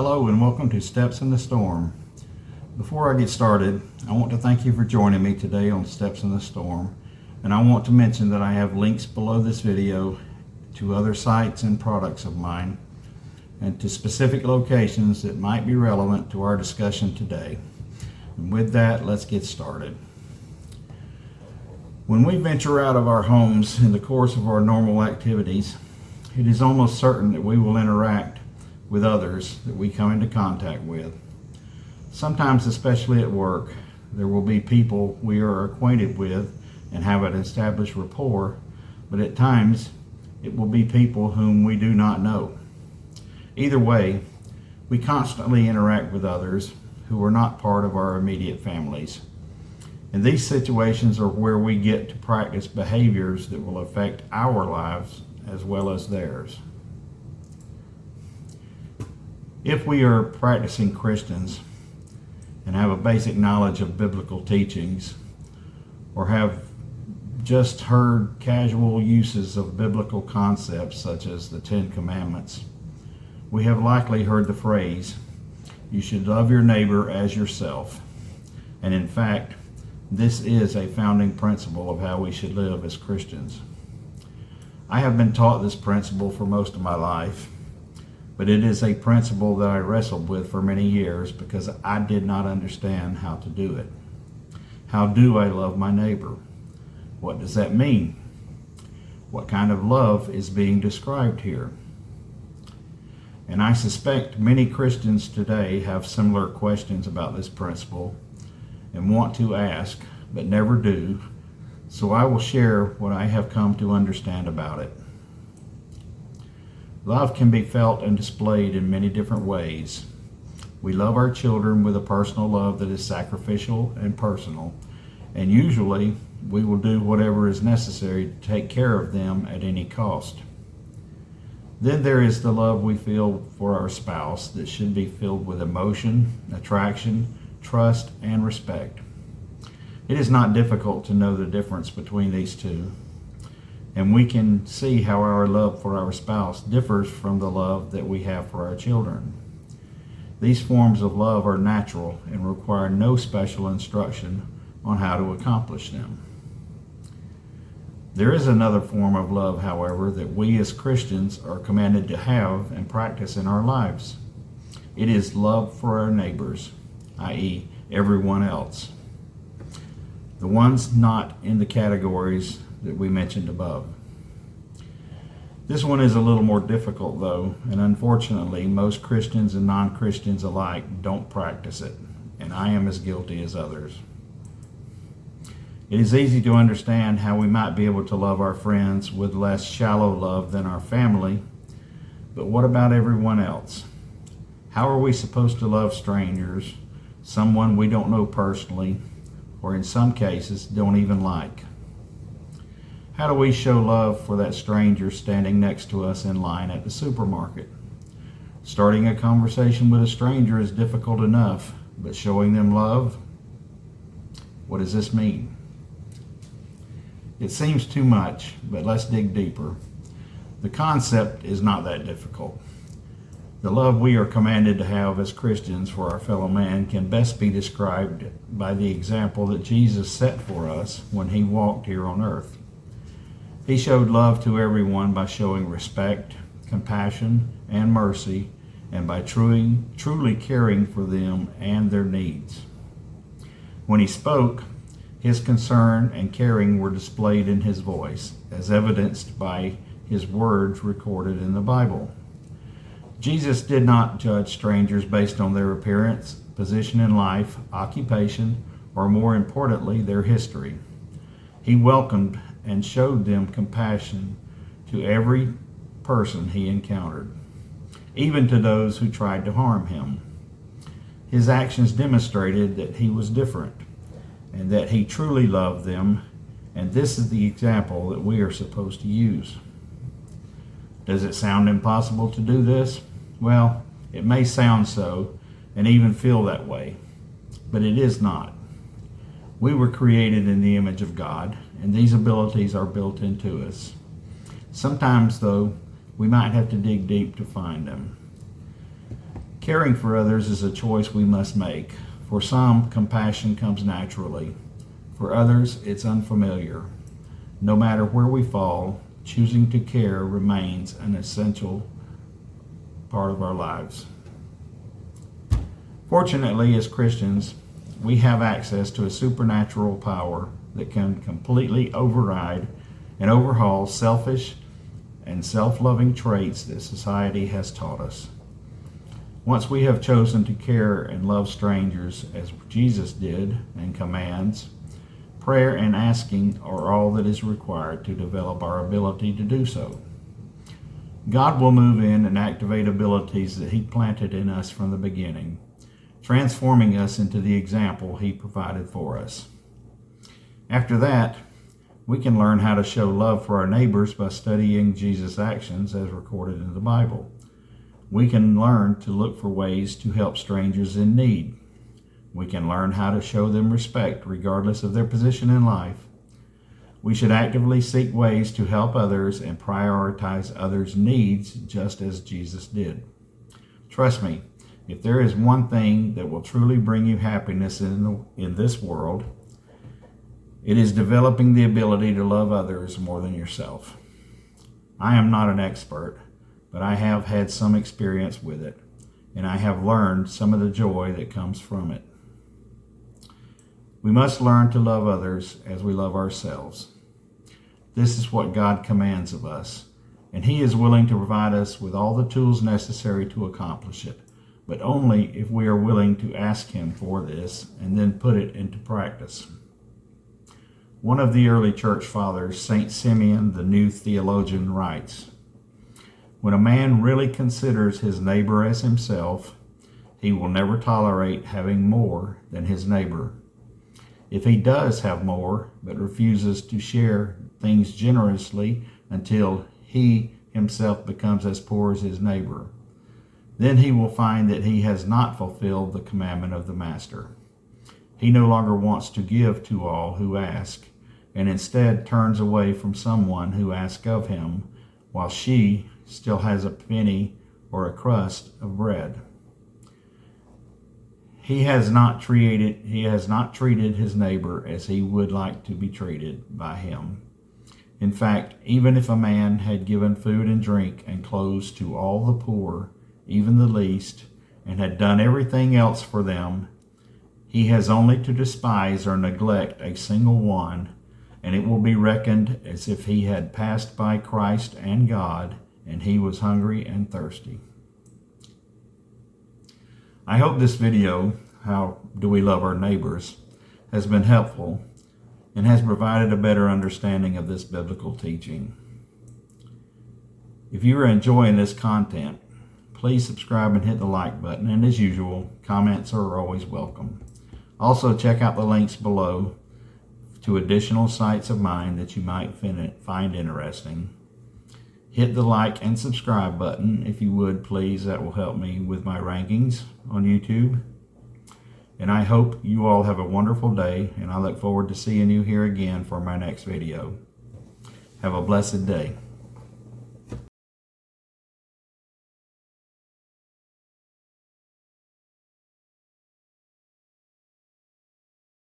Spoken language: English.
Hello and welcome to Steps in the Storm. Before I get started, I want to thank you for joining me today on Steps in the Storm, and I want to mention that I have links below this video to other sites and products of mine and to specific locations that might be relevant to our discussion today. And with that, let's get started. When we venture out of our homes in the course of our normal activities, it is almost certain that we will interact with others that we come into contact with. Sometimes, especially at work, there will be people we are acquainted with and have an established rapport, but at times it will be people whom we do not know. Either way, we constantly interact with others who are not part of our immediate families. And these situations are where we get to practice behaviors that will affect our lives as well as theirs. If we are practicing Christians and have a basic knowledge of biblical teachings, or have just heard casual uses of biblical concepts such as the Ten Commandments, we have likely heard the phrase, "You should love your neighbor as yourself." And in fact, this is a founding principle of how we should live as Christians. I have been taught this principle for most of my life, but it is a principle that I wrestled with for many years because I did not understand how to do it. How do I love my neighbor? What does that mean? What kind of love is being described here? And I suspect many Christians today have similar questions about this principle and want to ask, but never do, so I will share what I have come to understand about it. Love can be felt and displayed in many different ways. We love our children with a personal love that is sacrificial and personal, and usually we will do whatever is necessary to take care of them at any cost. Then there is the love we feel for our spouse that should be filled with emotion, attraction, trust, and respect. It is not difficult to know the difference between these two, and we can see how our love for our spouse differs from the love that we have for our children. These forms of love are natural and require no special instruction on how to accomplish them. There is another form of love, however, that we as Christians are commanded to have and practice in our lives. It is love for our neighbors, i.e., everyone else. The ones not in the categories that we mentioned above. This one is a little more difficult though, and unfortunately most Christians and non-Christians alike don't practice it, and I am as guilty as others. It is easy to understand how we might be able to love our friends with less shallow love than our family, but what about everyone else? How are we supposed to love strangers, someone we don't know personally, or in some cases don't even like? How do we show love for that stranger standing next to us in line at the supermarket? Starting a conversation with a stranger is difficult enough, but showing them love? What does this mean? It seems too much, but let's dig deeper. The concept is not that difficult. The love we are commanded to have as Christians for our fellow man can best be described by the example that Jesus set for us when he walked here on earth. He showed love to everyone by showing respect, compassion, and mercy, and by truly caring for them and their needs. When he spoke, his concern and caring were displayed in his voice, as evidenced by his words recorded in the Bible. Jesus did not judge strangers based on their appearance, position in life, occupation, or more importantly, their history. He welcomed and showed them compassion to every person he encountered, even to those who tried to harm him. His actions demonstrated that he was different and that he truly loved them, and this is the example that we are supposed to use. Does it sound impossible to do this? Well, it may sound so and even feel that way, but it is not. We were created in the image of God, and these abilities are built into us. Sometimes, though, we might have to dig deep to find them. Caring for others is a choice we must make. For some, compassion comes naturally. For others, it's unfamiliar. No matter where we fall, choosing to care remains an essential part of our lives. Fortunately, as Christians, we have access to a supernatural power that can completely override and overhaul selfish and self-loving traits that society has taught us. Once we have chosen to care and love strangers as Jesus did and commands, prayer and asking are all that is required to develop our ability to do so. God will move in and activate abilities that He planted in us from the beginning, transforming us into the example He provided for us. After that, we can learn how to show love for our neighbors by studying Jesus' actions as recorded in the Bible. We can learn to look for ways to help strangers in need. We can learn how to show them respect regardless of their position in life. We should actively seek ways to help others and prioritize others' needs just as Jesus did. Trust me, if there is one thing that will truly bring you happiness in this world, it is developing the ability to love others more than yourself. I am not an expert, but I have had some experience with it, and I have learned some of the joy that comes from it. We must learn to love others as we love ourselves. This is what God commands of us, and He is willing to provide us with all the tools necessary to accomplish it, but only if we are willing to ask Him for this and then put it into practice. One of the early church fathers, St. Simeon the New Theologian, writes, "When a man really considers his neighbor as himself, he will never tolerate having more than his neighbor. If he does have more, but refuses to share things generously until he himself becomes as poor as his neighbor, then he will find that he has not fulfilled the commandment of the Master. He no longer wants to give to all who ask, and instead turns away from someone who asks of him, while she still has a penny or a crust of bread. He has not treated his neighbor as he would like to be treated by him. In fact, even if a man had given food and drink and clothes to all the poor, even the least, and had done everything else for them, he has only to despise or neglect a single one, and it will be reckoned as if he had passed by Christ and God, and he was hungry and thirsty." I hope this video, How Do We Love Our Neighbors, has been helpful and has provided a better understanding of this biblical teaching. If you are enjoying this content, please subscribe and hit the like button, and as usual, comments are always welcome. Also, check out the links below to additional sites of mine that you might find interesting. Hit the like and subscribe button if you would, please. That will help me with my rankings on YouTube. And I hope you all have a wonderful day, and I look forward to seeing you here again for my next video. Have a blessed day.